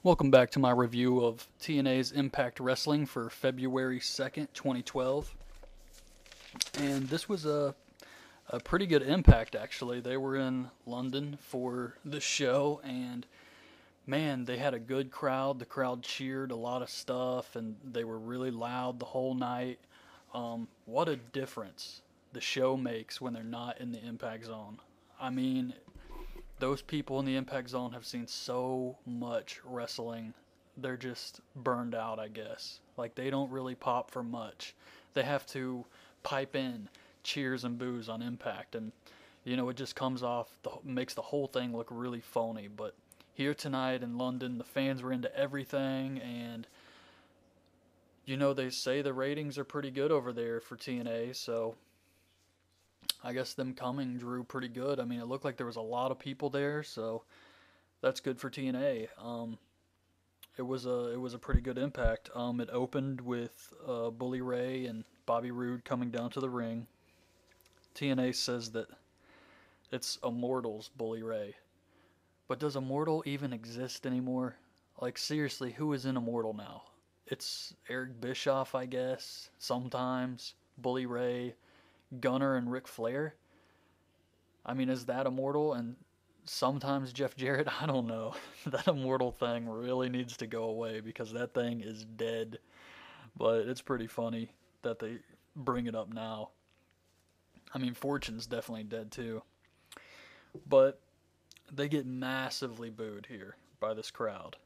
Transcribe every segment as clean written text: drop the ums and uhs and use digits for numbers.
Welcome back to my review of TNA's Impact Wrestling for February 2nd, 2012. And this was a pretty good Impact, actually. They were in London for the show, and man, they had a good crowd. The crowd cheered a lot of stuff, and they were really loud the whole night. What a difference the show makes when they're not in the Impact Zone. I mean, those people in the Impact Zone have seen so much wrestling. They're just burned out, I guess. Like, they don't really pop for much. They have to pipe in cheers and boos on Impact, and it just comes off, makes the whole thing look really phony. But here tonight in London, the fans were into everything, and they say the ratings are pretty good over there for TNA, so I guess them coming drew pretty good. I mean, it looked like there was a lot of people there, so that's good for TNA. It was a pretty good Impact. It opened with Bully Ray and Bobby Roode coming down to the ring. TNA says that it's Immortal's Bully Ray, but does Immortal even exist anymore? Like, seriously, who is in Immortal now? It's Eric Bischoff, I guess. Sometimes Bully Ray, Gunner, and Ric Flair. I mean, is that Immortal? And sometimes Jeff Jarrett? I don't know. That Immortal thing really needs to go away because that thing is dead. But it's pretty funny that they bring it up now. I mean, Fortune's definitely dead too. But they get massively booed here by this crowd.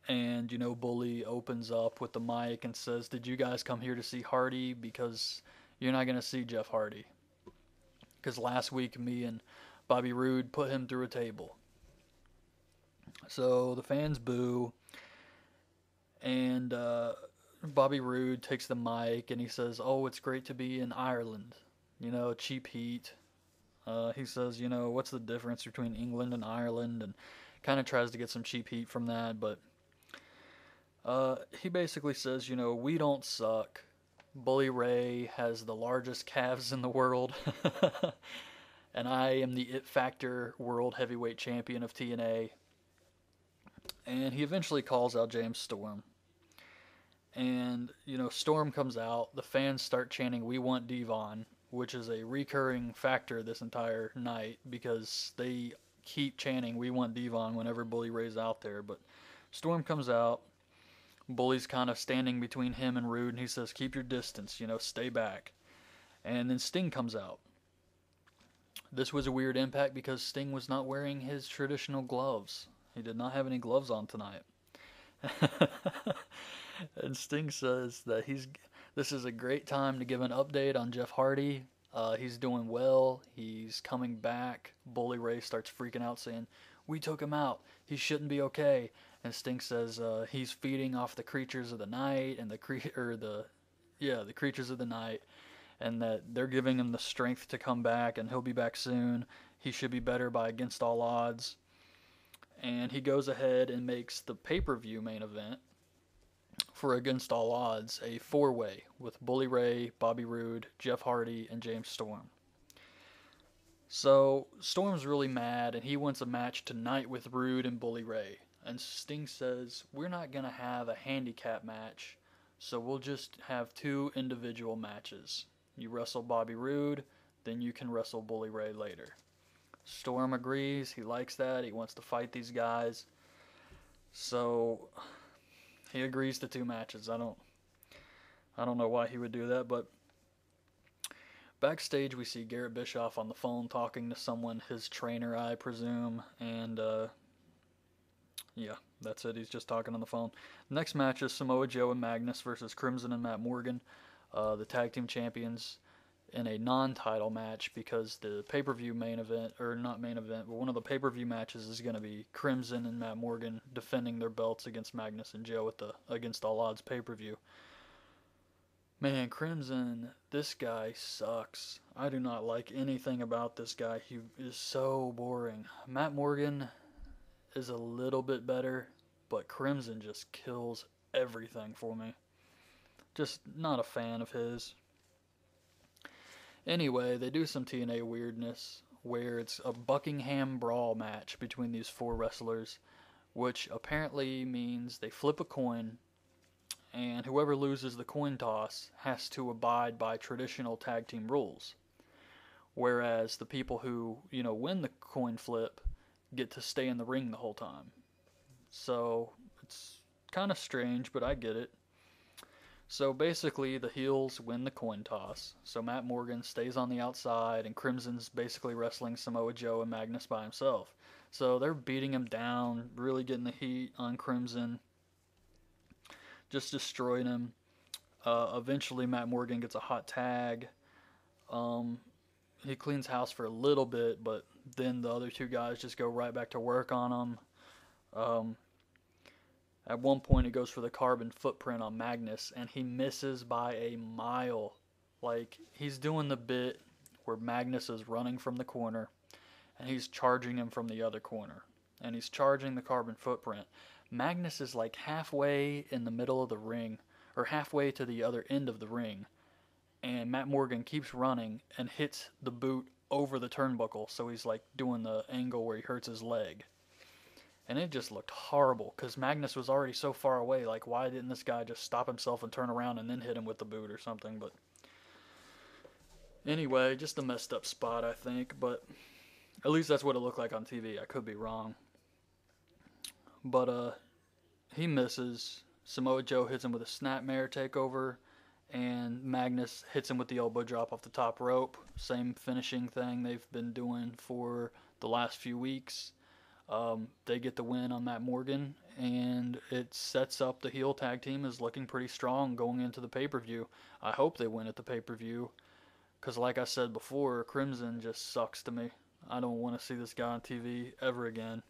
And, Bully opens up with the mic and says, "Did you guys come here to see Hardy? Because you're not going to see Jeff Hardy. Because last week, me and Bobby Roode put him through a table." So the fans boo, and Bobby Roode takes the mic and he says, "Oh, it's great to be in Ireland. Cheap heat." He says, "What's the difference between England and Ireland?" And kind of tries to get some cheap heat from that, but he basically says, "We don't suck. Bully Ray has the largest calves in the world, and I am the It Factor World Heavyweight Champion of TNA." And he eventually calls out James Storm. And, Storm comes out. The fans start chanting, "We want Devon," which is a recurring factor this entire night because they keep chanting, "We want Devon" whenever Bully Ray's out there. But Storm comes out. Bully's kind of standing between him and Rude, and he says, "Keep your distance, stay back." And then Sting comes out. This was a weird Impact because Sting was not wearing his traditional gloves. He did not have any gloves on tonight. And Sting says that this is a great time to give an update on Jeff Hardy. He's doing well. He's coming back. Bully Ray starts freaking out, saying, "We took him out. He shouldn't be okay." And Sting says he's feeding off the creatures of the night and the creatures of the night, and that they're giving him the strength to come back, and he'll be back soon. He should be better by against all odds. And he goes ahead and makes the pay-per-view main event for Against All Odds a four-way with Bully Ray, Bobby Roode, Jeff Hardy, and James Storm. So Storm's really mad, and he wants a match tonight with Roode and Bully Ray. And Sting says, "We're not going to have a handicap match, so we'll just have two individual matches. You wrestle Bobby Roode, then you can wrestle Bully Ray later." Storm agrees. He likes that. He wants to fight these guys. So he agrees to two matches. I don't know why he would do that, but backstage we see Garrett Bischoff on the phone talking to someone, his trainer, I presume, and yeah, that's it. He's just talking on the phone. The next match is Samoa Joe and Magnus versus Crimson and Matt Morgan, the tag team champions, in a non-title match because the pay-per-view main event, or not main event, but one of the pay-per-view matches is going to be Crimson and Matt Morgan defending their belts against Magnus and Joe at the Against All Odds pay-per-view. Man, Crimson, this guy sucks. I do not like anything about this guy. He is so boring. Matt Morgan is a little bit better, but Crimson just kills everything for me. Just not a fan of his. Anyway, they do some TNA weirdness where it's a Buckingham brawl match between these four wrestlers which apparently means they flip a coin, and whoever loses the coin toss has to abide by traditional tag team rules. Whereas the people who, win the coin flip get to stay in the ring the whole time. So it's kind of strange, but I get it. So basically, the heels win the coin toss. So Matt Morgan stays on the outside, and Crimson's basically wrestling Samoa Joe and Magnus by himself. So they're beating him down, really getting the heat on Crimson, just destroying him. Eventually, Matt Morgan gets a hot tag. Um, he cleans house for a little bit, but then the other two guys just go right back to work on him. Um, At one point, he goes for the carbon footprint on Magnus, and he misses by a mile. Like, he's doing the bit where Magnus is running from the corner, and he's charging him from the other corner. And he's charging the carbon footprint. Magnus is like halfway in the middle of the ring, or halfway to the other end of the ring. And Matt Morgan keeps running and hits the boot over the turnbuckle, so he's like doing the angle where he hurts his leg. And it just looked horrible because Magnus was already so far away. Like, why didn't this guy just stop himself and turn around and then hit him with the boot or something? But anyway, just a messed up spot, I think. But at least that's what it looked like on TV. I could be wrong. But he misses. Samoa Joe hits him with a snapmare takeover, and Magnus hits him with the elbow drop off the top rope. Same finishing thing they've been doing for the last few weeks. They get the win on Matt Morgan, and it sets up the heel tag team as looking pretty strong going into the pay-per-view. I hope they win at the pay-per-view, because like I said before, Crimson just sucks to me. I don't want to see this guy on TV ever again.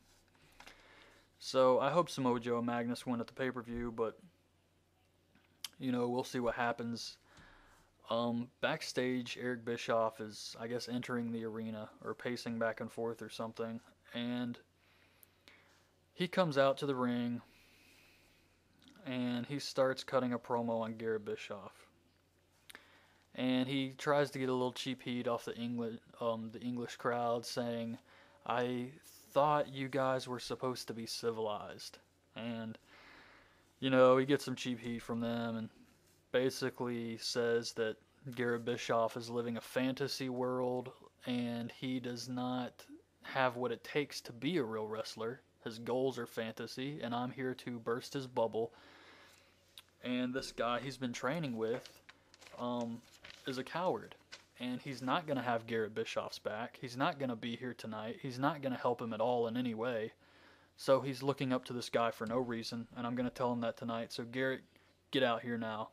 So I hope Samoa Joe and Magnus win at the pay-per-view, but, we'll see what happens. Backstage, Eric Bischoff is, I guess, entering the arena, or pacing back and forth or something, and he comes out to the ring, and he starts cutting a promo on Garrett Bischoff. And he tries to get a little cheap heat off the English crowd, saying, "I thought you guys were supposed to be civilized." And, he gets some cheap heat from them, and basically says that Garrett Bischoff is living a fantasy world, and he does not have what it takes to be a real wrestler. His goals are fantasy, and I'm here to burst his bubble. And this guy he's been training with is a coward. And he's not going to have Garrett Bischoff's back. He's not going to be here tonight. He's not going to help him at all in any way. So he's looking up to this guy for no reason, and I'm going to tell him that tonight. So Garrett, get out here now.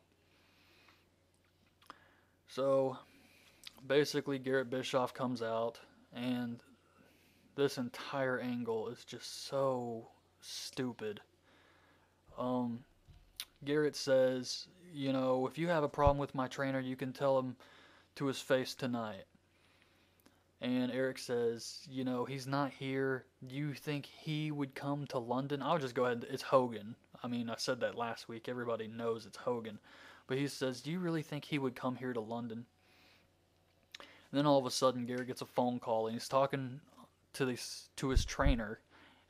So basically Garrett Bischoff comes out, and this entire angle is just so stupid. Garrett says, if you have a problem with my trainer, you can tell him to his face tonight. And Eric says, he's not here. Do you think he would come to London? I'll just go ahead. It's Hogan. I mean, I said that last week. Everybody knows it's Hogan. But he says, do you really think he would come here to London? And then all of a sudden, Garrett gets a phone call, and he's talking to his trainer,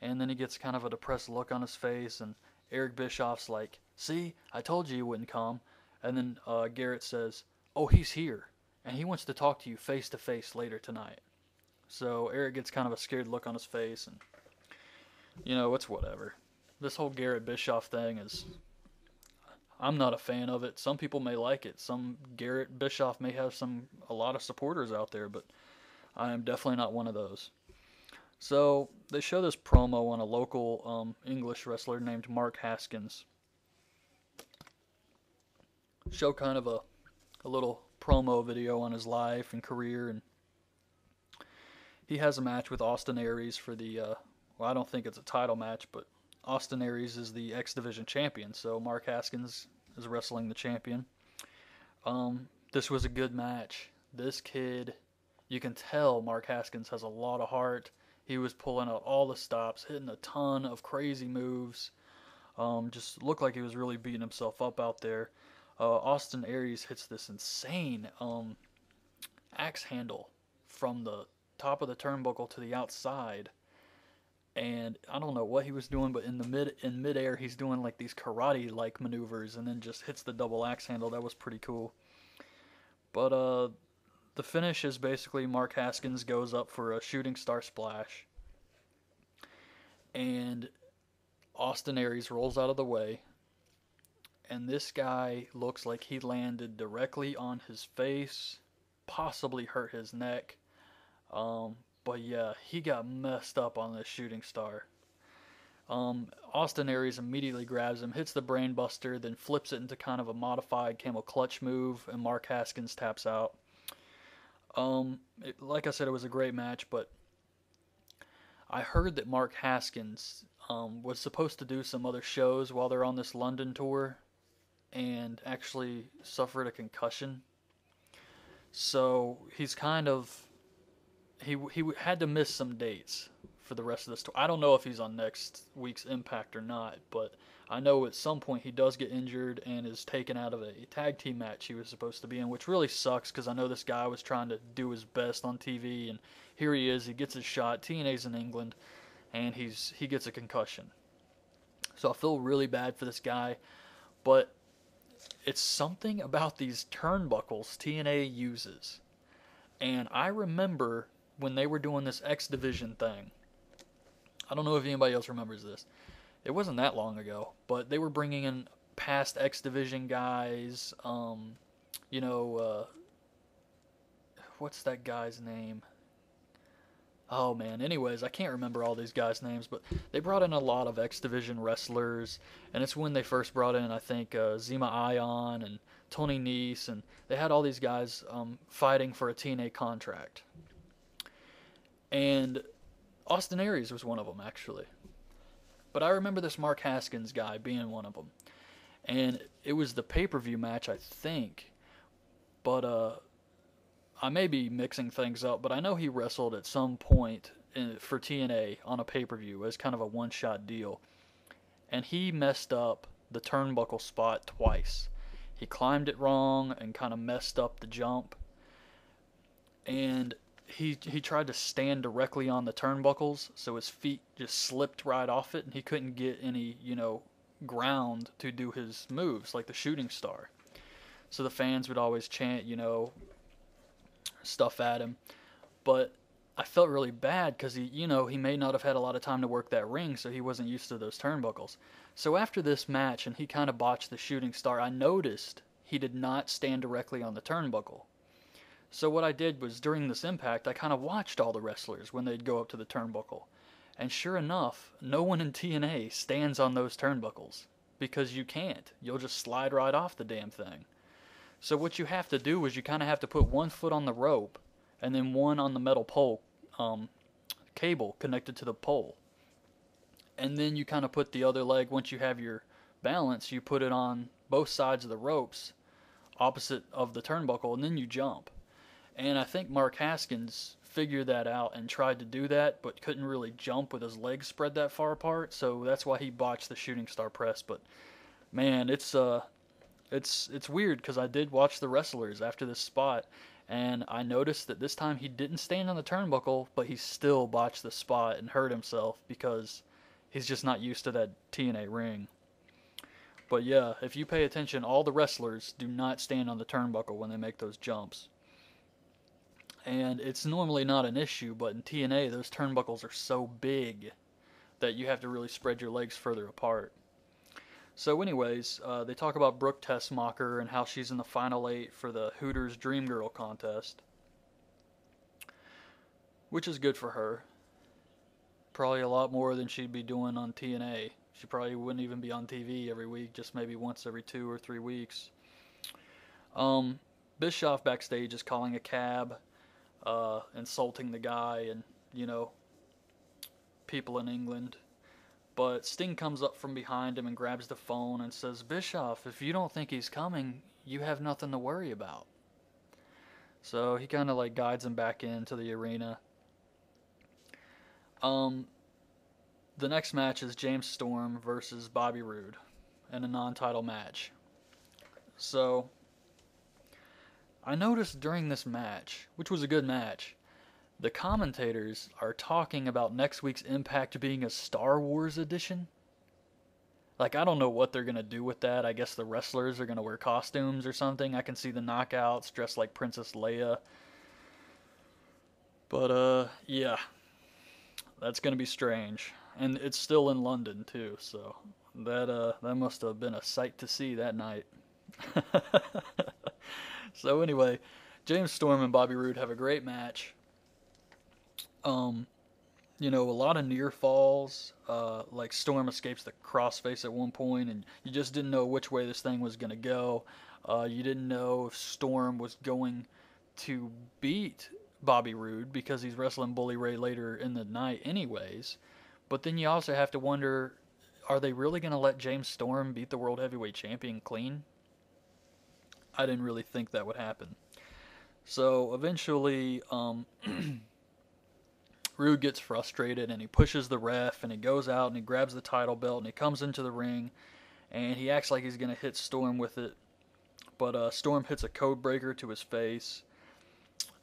and then he gets kind of a depressed look on his face, and Eric Bischoff's like, "See, I told you he wouldn't come." And then Garrett says, "Oh, he's here, and he wants to talk to you face to face later tonight." So Eric gets kind of a scared look on his face, and it's whatever. This whole Garrett Bischoff thing is, I'm not a fan of it. Some people may like it. Some Garrett Bischoff may have a lot of supporters out there, but I am definitely not one of those. So they show this promo on a local English wrestler named Mark Haskins. Show kind of a little promo video on his life and career, and he has a match with Austin Aries for the, I don't think it's a title match, but Austin Aries is the X Division champion, so Mark Haskins is wrestling the champion. This was a good match. This kid, you can tell Mark Haskins has a lot of heart. He was pulling out all the stops, hitting a ton of crazy moves. Just looked like he was really beating himself up out there. Austin Aries hits this insane axe handle from the top of the turnbuckle to the outside. and I don't know what he was doing, but in midair he's doing like these karate like maneuvers, and then just hits the double axe handle. That was pretty cool. But the finish is basically Mark Haskins goes up for a shooting star splash, and Austin Aries rolls out of the way, and this guy looks like he landed directly on his face, possibly hurt his neck. Um, but yeah, he got messed up on this shooting star. Austin Aries immediately grabs him, hits the brainbuster, then flips it into kind of a modified camel clutch move, and Mark Haskins taps out. Like I said, it was a great match, but I heard that Mark Haskins was supposed to do some other shows while they're on this London tour, and actually suffered a concussion. So he's kind of he had to miss some dates for the rest of this tour. I don't know if he's on next week's Impact or not, but I know at some point he does get injured and is taken out of a tag team match he was supposed to be in, which really sucks because I know this guy was trying to do his best on TV, and here he is. He gets his shot. TNA's in England, and he gets a concussion. So I feel really bad for this guy, but it's something about these turnbuckles TNA uses. And I remember when they were doing this X Division thing. I don't know if anybody else remembers this. It wasn't that long ago, but they were bringing in past X Division guys. You know, what's that guy's name? Oh man, anyways, I can't remember all these guys' names, but they brought in a lot of X Division wrestlers, and it's when they first brought in, I think, Zema Ion and Tony Nese, and they had all these guys fighting for a TNA contract. And Austin Aries was one of them, actually. But I remember this Mark Haskins guy being one of them. And it was the pay-per-view match, I think. But I may be mixing things up, but I know he wrestled at some point for TNA on a pay-per-view as kind of a one-shot deal. And he messed up the turnbuckle spot twice. He climbed it wrong and kind of messed up the jump. And he tried to stand directly on the turnbuckles, so his feet just slipped right off it, and he couldn't get any, ground to do his moves, like the shooting star. So the fans would always chant, stuff at him. But I felt really bad because he may not have had a lot of time to work that ring, so he wasn't used to those turnbuckles. So after this match, and he kind of botched the shooting star, I noticed he did not stand directly on the turnbuckle. So what I did was, during this Impact, I kind of watched all the wrestlers when they'd go up to the turnbuckle. And sure enough, no one in TNA stands on those turnbuckles. Because you can't. You'll just slide right off the damn thing. So what you have to do is you kind of have to put one foot on the rope, and then one on the metal pole, cable connected to the pole. And then you kind of put the other leg, once you have your balance, you put it on both sides of the ropes, opposite of the turnbuckle, and then you jump. And I think Mark Haskins figured that out and tried to do that, but couldn't really jump with his legs spread that far apart, so that's why he botched the shooting star press. But man, it's weird because I did watch the wrestlers after this spot, and I noticed that this time he didn't stand on the turnbuckle, but he still botched the spot and hurt himself because he's just not used to that TNA ring. But yeah, if you pay attention, all the wrestlers do not stand on the turnbuckle when they make those jumps. And it's normally not an issue, but in TNA, those turnbuckles are so big that you have to really spread your legs further apart. So anyways, they talk about Brooke Tessmacher and how she's in the final 8 for the Hooters Dream Girl contest, which is good for her. Probably a lot more than she'd be doing on TNA. She probably wouldn't even be on TV every week, just maybe once every 2 or 3 weeks. Bischoff backstage is calling a cab, insulting the guy and, people in England. But Sting comes up from behind him and grabs the phone and says, "Bischoff, if you don't think he's coming, you have nothing to worry about." So he kind of guides him back into the arena. The next match is James Storm versus Bobby Roode in a non-title match. So I noticed during this match, which was a good match, The commentators are talking about next week's Impact being a Star Wars edition. Like, I don't know what they're going to do with that. I guess the wrestlers are going to wear costumes or something. I can see the knockouts dressed like Princess Leia. But, yeah, that's going to be strange. And it's still in London, too, so that must have been a sight to see that night. So, anyway, James Storm and Bobby Roode have a great match. Um, a lot of near falls. Like Storm escapes the crossface at one point, and you just didn't know which way this thing was going to go. You didn't know if Storm was going to beat Bobby Roode because he's wrestling Bully Ray later in the night, anyways. But then you also have to wonder, are they really going to let James Storm beat the World Heavyweight Champion clean? I didn't really think that would happen. So eventually, Rude gets frustrated and he pushes the ref and he goes out and he grabs the title belt and he comes into the ring and he acts like he's going to hit Storm with it. But Storm hits a code breaker to his face.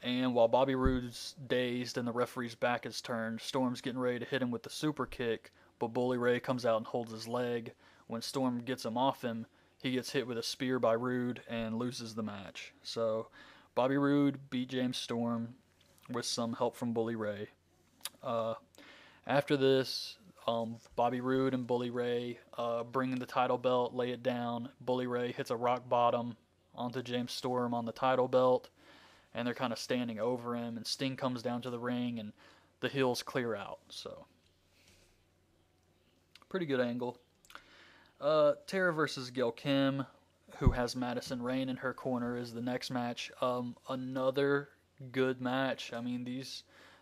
And while Bobby Roode's dazed and the referee's back is turned, Storm's getting ready to hit him with the super kick. But Bully Ray comes out and holds his leg. When Storm gets him off him, he gets hit with a spear by Roode and loses the match. So Bobby Roode beat James Storm with some help from Bully Ray. After this, Bobby Roode and Bully Ray bring in the title belt, lay it down. Bully Ray hits a rock bottom onto James Storm on the title belt, and they're kind of standing over him. And Sting comes down to the ring, and the heels clear out. So, pretty good angle. Tara versus Gail Kim, who has Madison Rayne in her corner, is the next match. Another good match. I mean,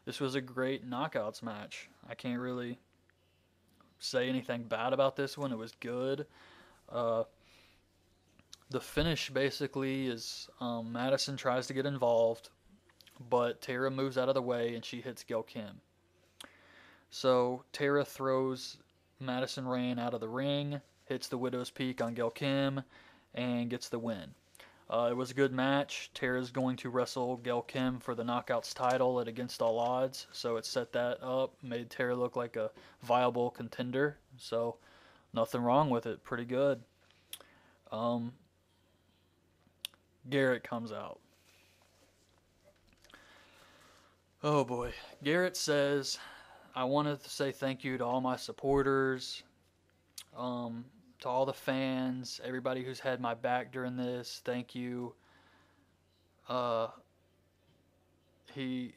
this was a great knockouts match. I can't really say anything bad about this one. It was good. The finish basically is Madison tries to get involved, but Tara moves out of the way and she hits Gail Kim. So Tara throws Madison Rayne out of the ring, hits the Widow's Peak on Gail Kim, and gets the win. It was a good match. Tara's going to wrestle Gail Kim for the Knockouts title at Against All Odds, so it set that up, made Tara look like a viable contender, so nothing wrong with it. Pretty good. Garrett comes out. Oh boy. Garrett says, I wanted to say thank you to all my supporters, to all the fans, everybody who's had my back during this. Thank you. He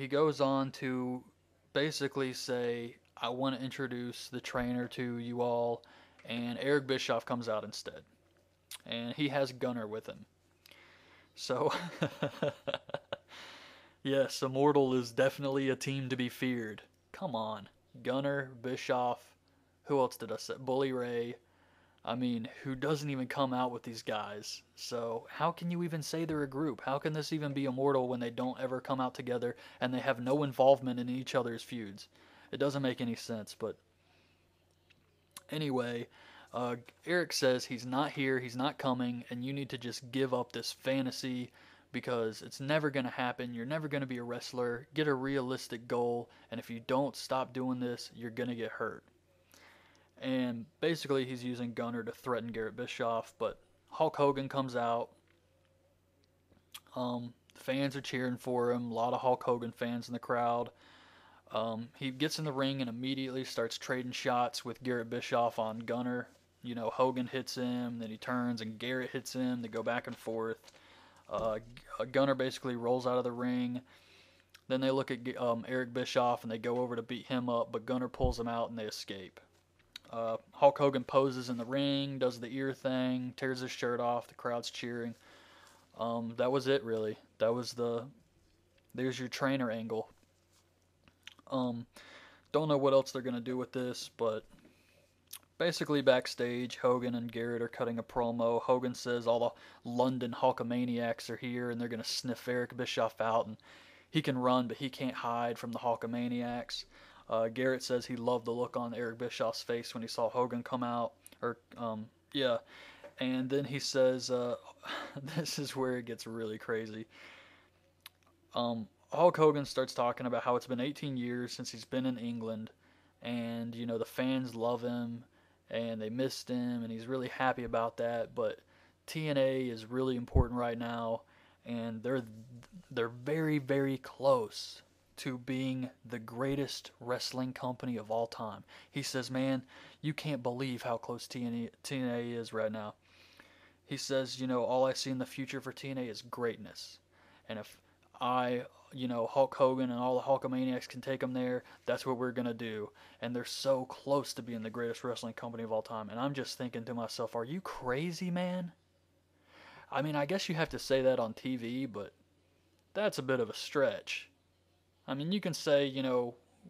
goes on to basically say, I want to introduce the trainer to you all, and Eric Bischoff comes out instead. And he has Gunner with him. So, yes, Immortal is definitely a team to be feared. Come on. Gunner, Bischoff, who else did I say? Bully Ray. I mean, who doesn't even come out with these guys? So how can you even say they're a group? How can this even be Immortal when they don't ever come out together and they have no involvement in each other's feuds? It doesn't make any sense, but anyway, Eric says he's not here, he's not coming, and you need to just give up this fantasy because it's never going to happen. You're never going to be a wrestler. Get a realistic goal, and if you don't stop doing this, you're going to get hurt. And basically he's using Gunner to threaten Garrett Bischoff, but Hulk Hogan comes out. Fans are cheering for him. A lot of Hulk Hogan fans in the crowd. He gets in the ring and immediately starts trading shots with Garrett Bischoff on Gunner. You know, Hogan hits him, then he turns and Garrett hits him. They go back and forth. Gunner basically rolls out of the ring. Then they look at Eric Bischoff and they go over to beat him up, but Gunner pulls him out and they escape. Hulk Hogan poses in the ring, does the ear thing, tears his shirt off, the crowd's cheering. That was it, really. There's your trainer angle. Don't know what else they're going to do with this, but basically backstage, Hogan and Garrett are cutting a promo. Hogan says all the London Hulkamaniacs are here and they're going to sniff Eric Bischoff out, and he can run, but he can't hide from the Hulkamaniacs. Garrett says he loved the look on Eric Bischoff's face when he saw Hogan come out. And then he says, this is where it gets really crazy. Hulk Hogan starts talking about how it's been 18 years since he's been in England, and the fans love him, and they missed him, and he's really happy about that. But TNA is really important right now, and they're very very close to being the greatest wrestling company of all time. He says, "Man, you can't believe how close TNA is right now." He says, all I see in the future for TNA is greatness. And if I, Hulk Hogan and all the Hulkamaniacs can take them there, that's what we're going to do. And they're so close to being the greatest wrestling company of all time. And I'm just thinking to myself, are you crazy, man? I mean, I guess you have to say that on TV, but that's a bit of a stretch. I mean, you can say,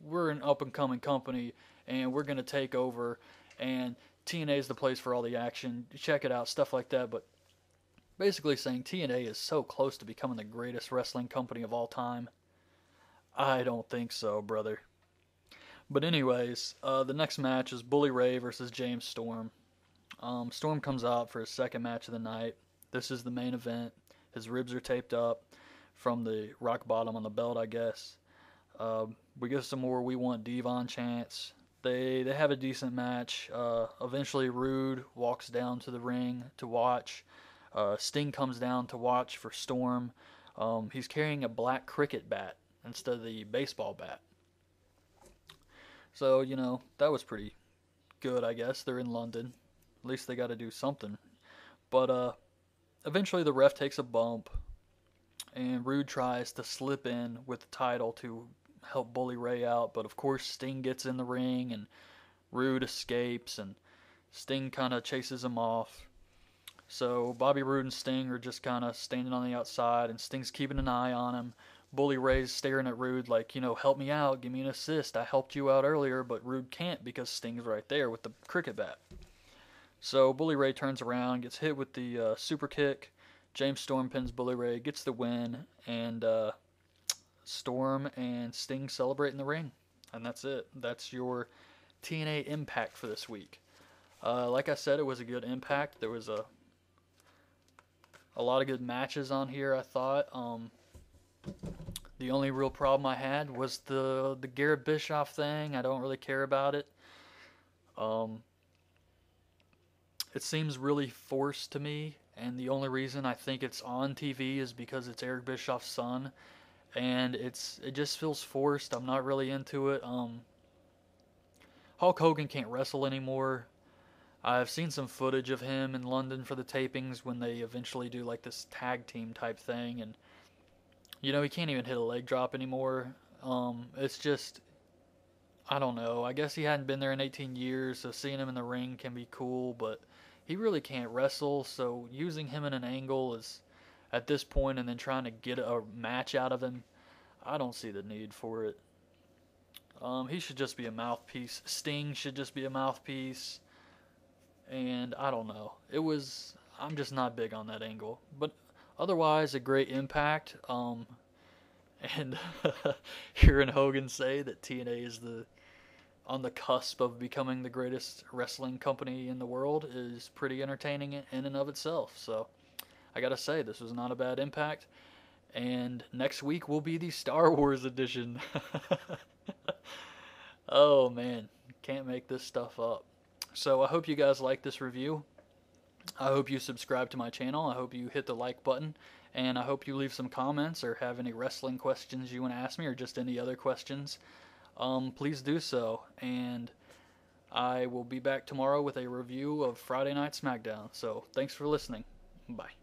we're an up and coming company and we're going to take over and TNA is the place for all the action. Check it out, stuff like that. But basically saying TNA is so close to becoming the greatest wrestling company of all time, I don't think so, brother. But anyways, the next match is Bully Ray versus James Storm. Storm comes out for his second match of the night. This is the main event. His ribs are taped up from the rock bottom on the belt, I guess. We get some more "We Want Devon" chants. They have a decent match. Eventually, Rude walks down to the ring to watch. Sting comes down to watch for Storm. He's carrying a black cricket bat instead of the baseball bat. So, that was pretty good, I guess. They're in London. At least they got to do something. But eventually the ref takes a bump, and Rude tries to slip in with the title to help Bully Ray out. But, of course, Sting gets in the ring, and Rude escapes, and Sting kind of chases him off. So Bobby Roode and Sting are just kind of standing on the outside, and Sting's keeping an eye on him. Bully Ray's staring at Rude like, help me out, give me an assist. I helped you out earlier, but Rude can't because Sting's right there with the cricket bat. So Bully Ray turns around, gets hit with the super kick. James Storm pins Bully Ray, gets the win, and Storm and Sting celebrate in the ring. And that's it. That's your TNA Impact for this week. Like I said, it was a good Impact. There was a lot of good matches on here, I thought. The only real problem I had was the Garrett Bischoff thing. I don't really care about it. It seems really forced to me, and the only reason I think it's on TV is because it's Eric Bischoff's son, and it just feels forced. I'm not really into it. Hulk Hogan can't wrestle anymore. I've seen some footage of him in London for the tapings when they eventually do like this tag team type thing, and he can't even hit a leg drop anymore. It's just, I don't know. I guess he hadn't been there in 18 years, so seeing him in the ring can be cool, but he really can't wrestle, so using him in an angle is, at this point, and then trying to get a match out of him, I don't see the need for it. He should just be a mouthpiece. Sting should just be a mouthpiece. And I don't know. I'm just not big on that angle. But otherwise, a great Impact. And hearing Hogan say that TNA is on the cusp of becoming the greatest wrestling company in the world is pretty entertaining in and of itself. So I gotta say, this was not a bad Impact. And next week will be the Star Wars edition. Oh man, can't make this stuff up. So I hope you guys like this review. I hope you subscribe to my channel. I hope you hit the like button. And I hope you leave some comments or have any wrestling questions you want to ask me or just any other questions. Please do so. And I will be back tomorrow with a review of Friday Night SmackDown. So thanks for listening. Bye.